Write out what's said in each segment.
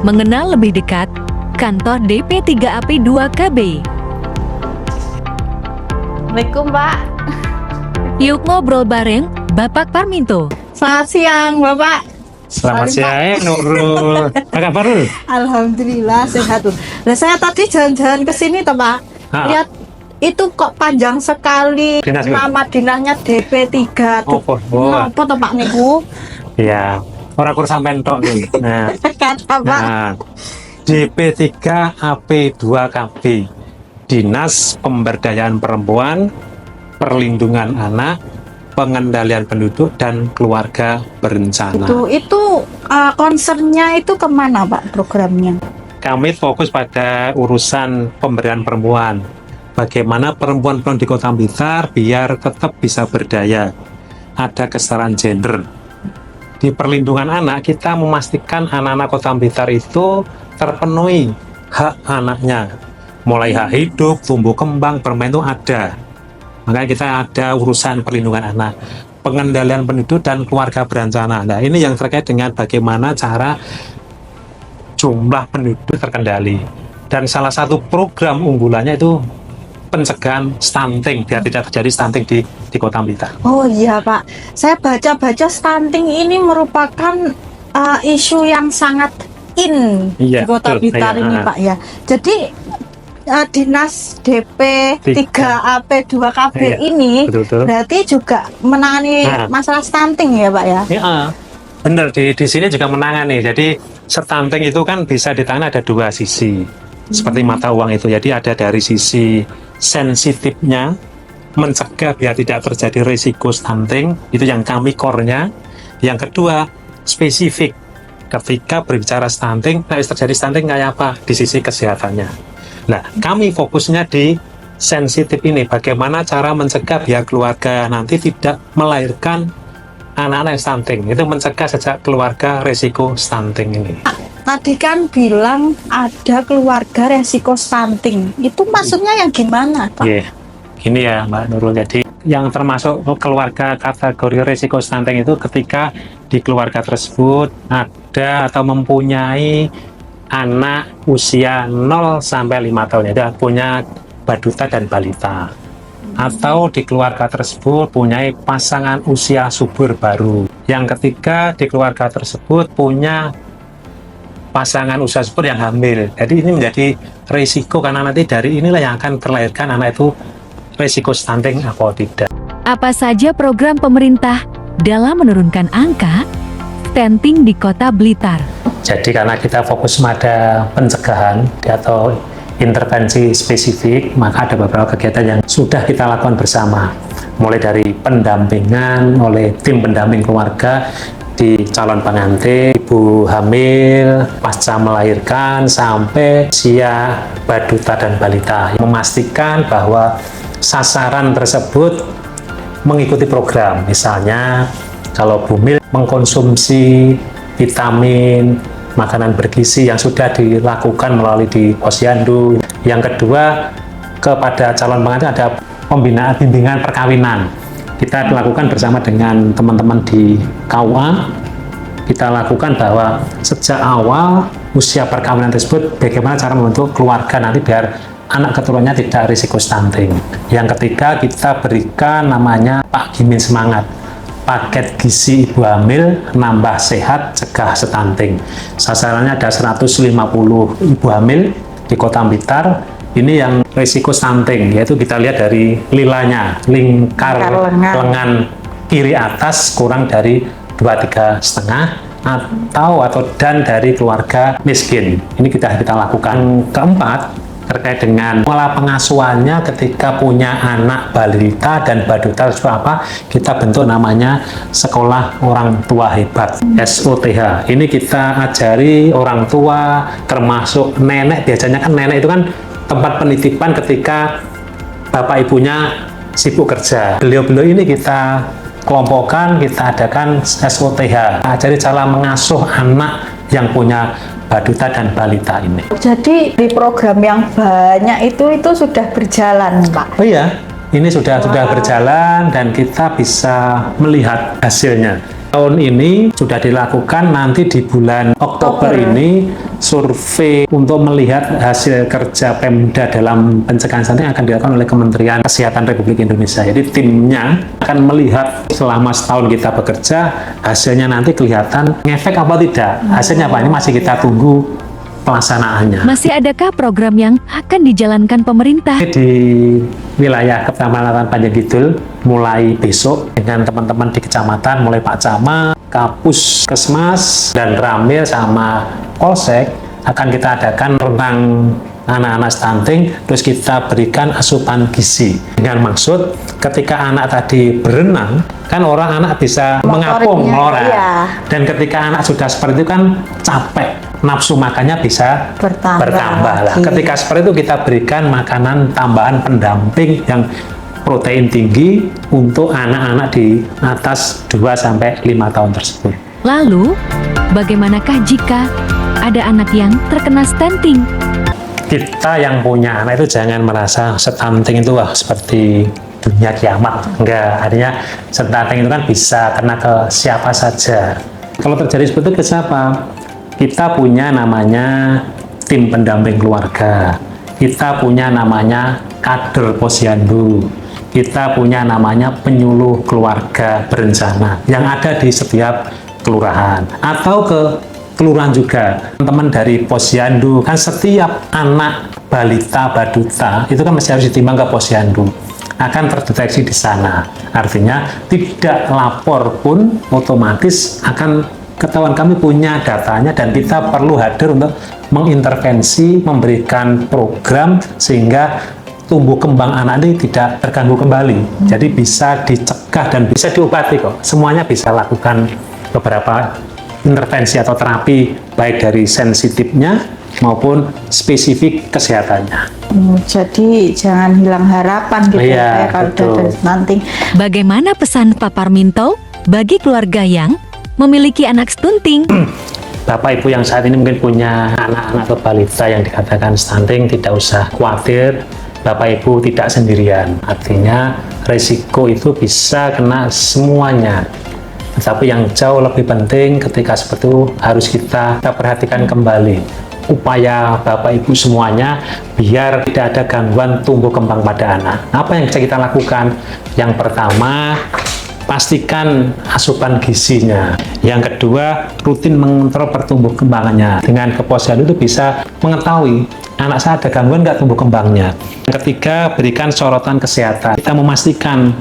mengenal lebih dekat kantor DP3AP2KB. Assalamualaikum, Pak. Yuk ngobrol bareng Bapak Parminto. Selamat siang, Bapak. Selamat Sorry, siang, Nurul. Apa kabar, Nurul? Alhamdulillah sehat tuh. Nah, saya tadi jalan-jalan ke sini, toh, Pak. Lihat itu kok panjang sekali. Dinas, nama dinasnya DP3 tuh. Apa toh, Pak niku? Iya, orang kurang sampai entok nih. Nah, Kata Pak. DP3AP2KB, Dinas Pemberdayaan Perempuan, Perlindungan Anak, Pengendalian Penduduk dan Keluarga Berencana. Itu concernnya itu kemana, Pak, programnya? Kami fokus pada urusan pemberdayaan perempuan. Bagaimana perempuan di Kota Blitar biar tetap bisa berdaya. Ada kesetaraan gender. Di perlindungan anak, kita memastikan anak-anak Kota Blitar itu terpenuhi hak anaknya. Mulai hak hidup, tumbuh kembang, bermain itu ada. Makanya kita ada urusan perlindungan anak, pengendalian penduduk dan keluarga berencana. Nah, ini yang terkait dengan bagaimana cara jumlah penduduk terkendali. Dan salah satu program unggulannya itu pencegahan stunting, biar tidak terjadi stunting di Kota Blitar. Oh iya, Pak. Saya baca-baca stunting ini merupakan isu yang sangat di Kota Blitar ini, Pak, ya. Jadi Dinas DP3AP2KB ini berarti juga menangani masalah stunting ya, Pak, ya? Iya, benar, di sini juga menangani. Jadi stunting itu kan bisa ditangani ada dua sisi, seperti mata uang itu. Jadi ada dari sisi sensitifnya, mencegah biar tidak terjadi risiko stunting, itu yang kami core-nya. Yang kedua, spesifik, ketika berbicara stunting, nah terjadi stunting kayak apa di sisi kesehatannya. Nah, kami fokusnya di sensitif ini, bagaimana cara mencegah biar keluarga nanti tidak melahirkan anak-anak yang stunting. Itu mencegah sejak keluarga resiko stunting ini. Tadi kan bilang ada keluarga resiko stunting. Itu maksudnya yang gimana, Pak? Ini ya, Mbak Nurul. Jadi yang termasuk keluarga kategori resiko stunting itu ketika di keluarga tersebut ada atau mempunyai anak usia 0 sampai 5 tahun, ya, punya baduta dan balita. Atau di keluarga tersebut punya pasangan usia subur baru. Yang ketiga, di keluarga tersebut punya pasangan usia subur yang hamil. Jadi ini menjadi risiko karena nanti dari inilah yang akan terlahirkan anak itu risiko stunting atau tidak. Apa saja program pemerintah dalam menurunkan angka stunting di Kota Blitar? Jadi karena kita fokus pada pencegahan atau intervensi spesifik, maka ada beberapa kegiatan yang sudah kita lakukan bersama. Mulai dari pendampingan oleh tim pendamping keluarga di calon pengantin, ibu hamil, pasca melahirkan, sampai usia baduta dan balita. Memastikan bahwa sasaran tersebut mengikuti program. Misalnya, kalau bumil mengkonsumsi vitamin, makanan bergizi yang sudah dilakukan melalui di posyandu. Yang kedua, kepada calon pengantin ada pembinaan bimbingan perkawinan. Kita lakukan bersama dengan teman-teman di KUA. Kita lakukan bahwa sejak awal usia perkawinan tersebut bagaimana cara membentuk keluarga nanti biar anak keturunannya tidak risiko stunting. Yang ketiga, kita berikan namanya Pak Gimin Semangat, paket gizi ibu hamil nambah sehat cegah stunting. Sasarannya ada 150 ibu hamil di Kota Blitar. Ini yang risiko stunting, yaitu kita lihat dari lilanya, lingkar lengan kiri atas kurang dari 2,3,5 atau dan dari keluarga miskin. Ini kita lakukan. Keempat, terkait dengan pola pengasuhannya ketika punya anak balita dan baduta apa, kita bentuk namanya Sekolah Orang Tua Hebat, SOTH. Ini kita ajari orang tua, termasuk nenek. Biasanya kan nenek itu kan tempat penitipan ketika bapak ibunya sibuk kerja. Beliau-beliau ini kita kelompokkan, kita adakan SOTH, ajari cara mengasuh anak yang punya baduta dan balita ini. Jadi di program yang banyak itu sudah berjalan, Pak? Oh iya, ini sudah berjalan dan kita bisa melihat hasilnya. Tahun ini sudah dilakukan, nanti di bulan Oktober ini survei untuk melihat hasil kerja Pemda dalam pencegahan stunting akan dilakukan oleh Kementerian Kesehatan Republik Indonesia. Jadi timnya akan melihat selama setahun kita bekerja, hasilnya nanti kelihatan ngefek apa tidak. Hasilnya apa, ini masih kita tunggu pelaksanaannya. Masih adakah program yang akan dijalankan pemerintah? Di wilayah Kecamatan Panjang Kidul, mulai besok dengan teman-teman di kecamatan, mulai Pak Camat, Kapus Kesmas, dan Ramil sama Polsek akan kita adakan renang anak-anak stunting, terus kita berikan asupan gizi dengan maksud ketika anak tadi berenang kan anak bisa mengapung melorot, dan ketika anak sudah seperti itu kan capek, nafsu makannya bisa bertambah lah. Ketika seperti itu kita berikan makanan tambahan pendamping yang protein tinggi untuk anak-anak di atas 2-5 tahun tersebut. Lalu, bagaimanakah jika ada anak yang terkena stunting? Kita yang punya anak itu jangan merasa stunting itu seperti dunia kiamat. Enggak, artinya stunting itu kan bisa kena ke siapa saja. Kalau terjadi seperti itu ke siapa? Kita punya namanya tim pendamping keluarga. Kita punya namanya kader posyandu. Kita punya namanya penyuluh keluarga berencana yang ada di setiap kelurahan atau ke kelurahan juga. Teman-teman dari posyandu kan setiap anak balita baduta itu kan masih harus ditimbang ke posyandu, akan terdeteksi di sana. Artinya tidak lapor pun otomatis akan ketahuan, kami punya datanya dan kita perlu hadir untuk mengintervensi, memberikan program sehingga tumbuh kembang anak ini tidak terganggu kembali. Jadi bisa dicegah dan bisa diobati kok. Semuanya bisa lakukan beberapa intervensi atau terapi baik dari sensitifnya maupun spesifik kesehatannya. Jadi jangan hilang harapan gitu ya kalau udah stunting. Bagaimana pesan Pak Parminto bagi keluarga yang memiliki anak stunting? Bapak Ibu yang saat ini mungkin punya anak-anak atau balita yang dikatakan stunting, tidak usah khawatir. Bapak Ibu tidak sendirian. Artinya risiko itu bisa kena semuanya. Tetapi yang jauh lebih penting ketika seperti itu harus kita perhatikan kembali upaya Bapak Ibu semuanya biar tidak ada gangguan tumbuh kembang pada anak. Apa yang bisa kita lakukan? Yang pertama, pastikan asupan gizinya. Yang kedua, rutin mengontrol pertumbuh kembangannya. Dengan ke posyandu itu bisa mengetahui anak saya ada gangguan nggak tumbuh kembangnya. Yang ketiga, berikan sorotan kesehatan. Kita memastikan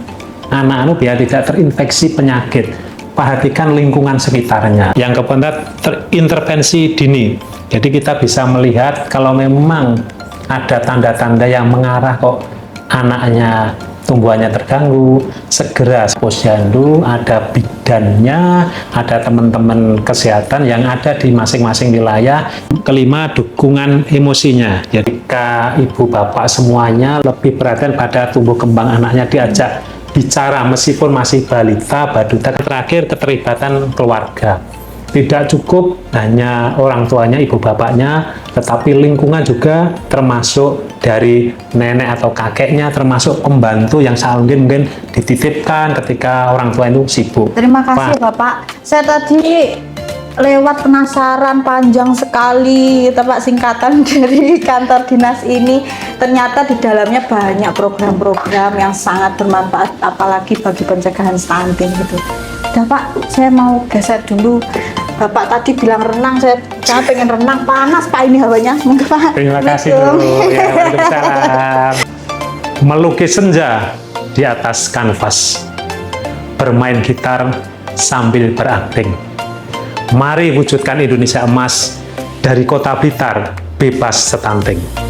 anak-anak biar tidak terinfeksi penyakit. Perhatikan lingkungan sekitarnya. Yang keempat, intervensi dini. Jadi kita bisa melihat kalau memang ada tanda-tanda yang mengarah kok anaknya tumbuhannya terganggu, segera posyandu, ada bidannya, ada teman-teman kesehatan yang ada di masing-masing wilayah. Kelima, dukungan emosinya. Jadi jika ibu bapak semuanya lebih perhatian pada tumbuh kembang anaknya, diajak bicara meskipun masih balita, baduta. Terakhir, keterlibatan keluarga. Tidak cukup hanya orang tuanya, ibu bapaknya, tetapi lingkungan juga termasuk dari nenek atau kakeknya, termasuk pembantu yang mungkin dititipkan ketika orang tua itu sibuk. Terima kasih Bapak. Saya tadi lewat penasaran panjang sekali Pak singkatan dari kantor dinas ini. Ternyata di dalamnya banyak program-program yang sangat bermanfaat apalagi bagi pencegahan stunting gitu. Udah Pak, saya mau geser dulu. Bapak tadi bilang renang, saya pengen renang, panas Pak ini hawanya. Pak. Terima kasih dulu. Ya, waalaikumsalam. Melukis senja di atas kanvas, bermain gitar sambil berakting. Mari wujudkan Indonesia emas dari Kota Blitar bebas stunting.